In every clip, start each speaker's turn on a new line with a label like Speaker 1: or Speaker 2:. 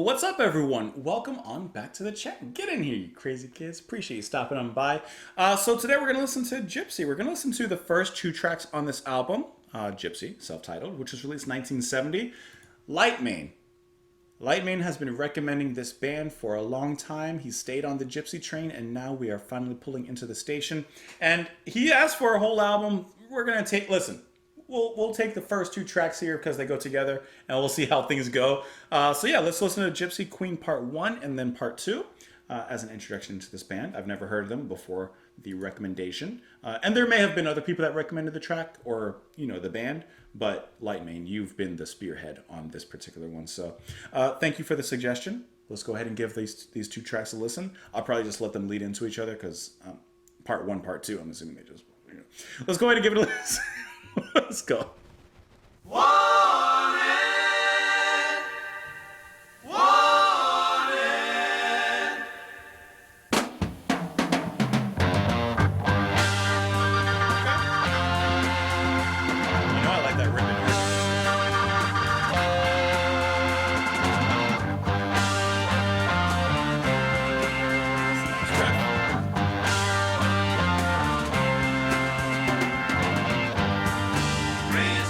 Speaker 1: What's up, everyone? Welcome on back to the chat. Get in here, you crazy kids. Appreciate you stopping on by. So today we're going to listen to Gypsy. We're going to listen to the first two tracks on this album, Gypsy, self-titled, which was released in 1970. Lightmain has been recommending this band for a long time. He stayed on the Gypsy train, and now we are finally pulling into the station. And he asked for a whole album. We're going to take, listen, we'll take the first two tracks here because they go together, and we'll see how things go. So yeah, let's listen to Gypsy Queen Part 1 and then Part 2 as an introduction to this band. I've never heard of them before the recommendation. And there may have been other people that recommended the track or, you know, the band, but Lightmain, you've been the spearhead on this particular one. So thank you for the suggestion. Let's go ahead and give these two tracks a listen. I'll probably just let them lead into each other because Part 1, Part 2, I'm assuming they just, you know. Let's go ahead and give it a listen. Let's go.
Speaker 2: Warning! Warning!
Speaker 1: You know I like that ribbon.
Speaker 2: Rain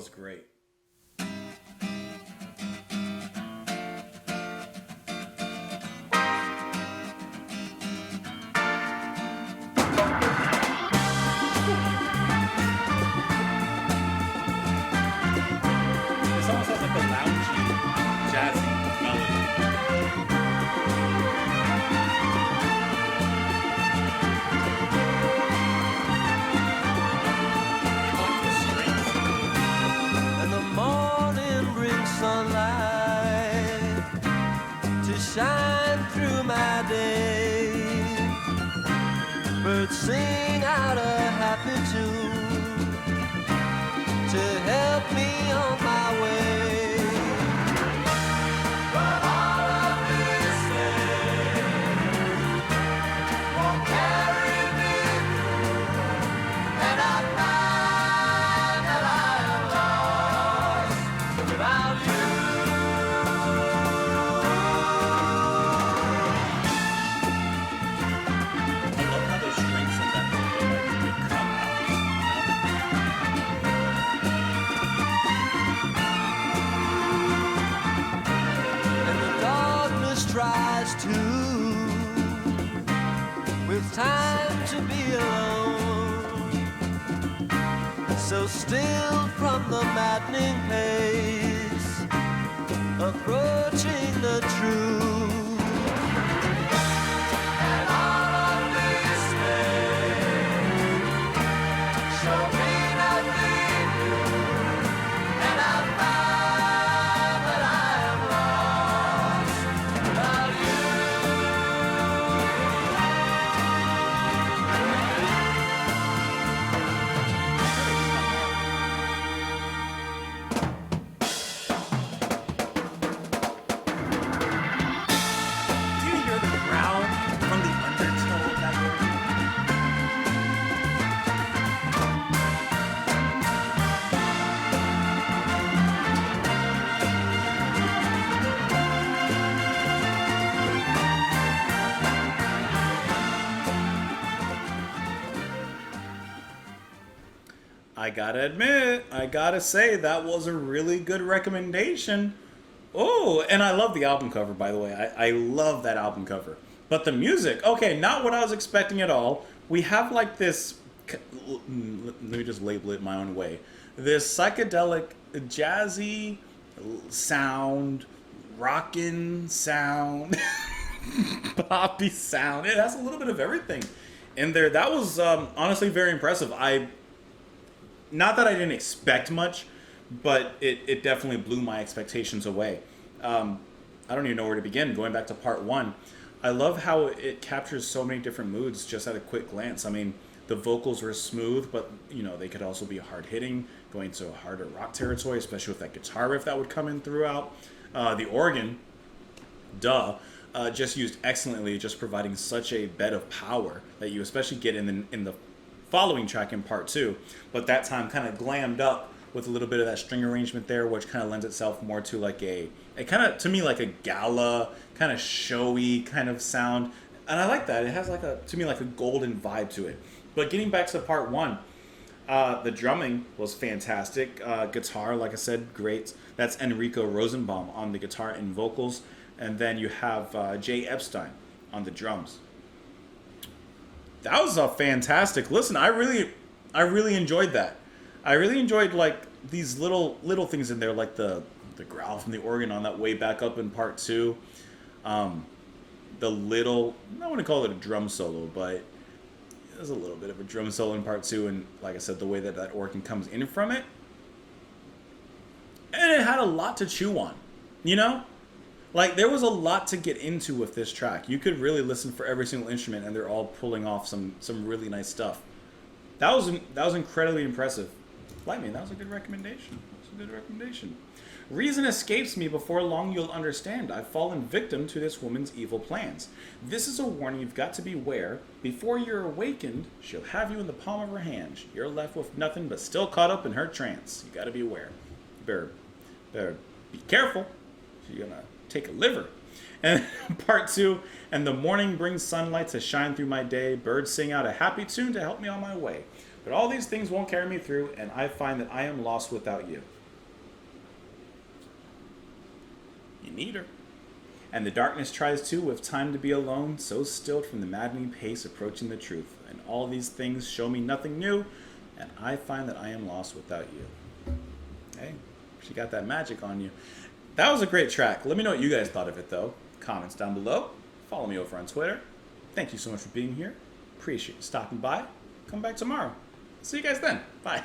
Speaker 1: was great. This almost has like a loungy, jazzy melody.
Speaker 3: And the morning brings sunlight to shine through my day. Birds sing out a happy tune to help me on my way. But all of this won't carry me through, and I find that I am lost without you.
Speaker 1: I love how the strings of that really come
Speaker 3: And the darkness tries to, with time to be alone. So still from the maddening pace, approaching the truth. And all of this show me nothing new, and I find that I am lost without you.
Speaker 1: Do you hear the growl from the undertow of that organ? I gotta admit, I gotta say, that was a really good recommendation. Oh, and I love the album cover, by the way. I love that album cover. But the music, okay, not what I was expecting at all. We have like this, let me just label it my own way. This psychedelic, jazzy sound, rockin' sound, poppy sound. It has a little bit of everything in there. That was honestly very impressive. Not that I didn't expect much, but it definitely blew my expectations away. I don't even know where to begin. Going back to part one, I love how it captures so many different moods just at a quick glance. I mean, the vocals were smooth, but they could also be hard hitting, going to a harder rock territory, especially with that guitar riff that would come in throughout. The organ, just used excellently, just providing such a bed of power that you especially get in the following track in part two, but that time kind of glammed up with a little bit of that string arrangement there, which kind of lends itself more to like a kind of, to me, like a gala kind of showy kind of sound, and I like that. It has like a golden vibe to it. But getting back to part one, the drumming was fantastic. Guitar, like I said, great. That's Enrico Rosenbaum on the guitar and vocals, and then you have Jay Epstein on the drums. That was a fantastic listen. I really enjoyed that. I really enjoyed like these little things in there, like the growl from the organ on that way back up in part two. The little, I wouldn't call it a drum solo, but there's a little bit of a drum solo in part two, and like I said, the way that organ comes in from it, and it had a lot to chew on, Like, there was a lot to get into with this track. You could really listen for every single instrument, and they're all pulling off some really nice stuff. That was incredibly impressive. Lightning, that was a good recommendation. Reason escapes me. Before long, you'll understand. I've fallen victim to this woman's evil plans. This is a warning you've got to beware. Before you're awakened, she'll have you in the palm of her hand. You're left with nothing but still caught up in her trance. You got to be aware. Better be careful. She's gonna take a liver. And part two, and the morning brings sunlight to shine through my day. Birds sing out a happy tune to help me on my way. But all these things won't carry me through, and I find that I am lost without you. You need her. And the darkness tries to, with time to be alone, so stilled from the maddening pace approaching the truth. And all these things show me nothing new, and I find that I am lost without you. Hey, she got that magic on you. That was a great track. Let me know what you guys thought of it, though. Comments down below. Follow me over on Twitter. Thank you so much for being here. Appreciate you stopping by. Come back tomorrow. See you guys then. Bye.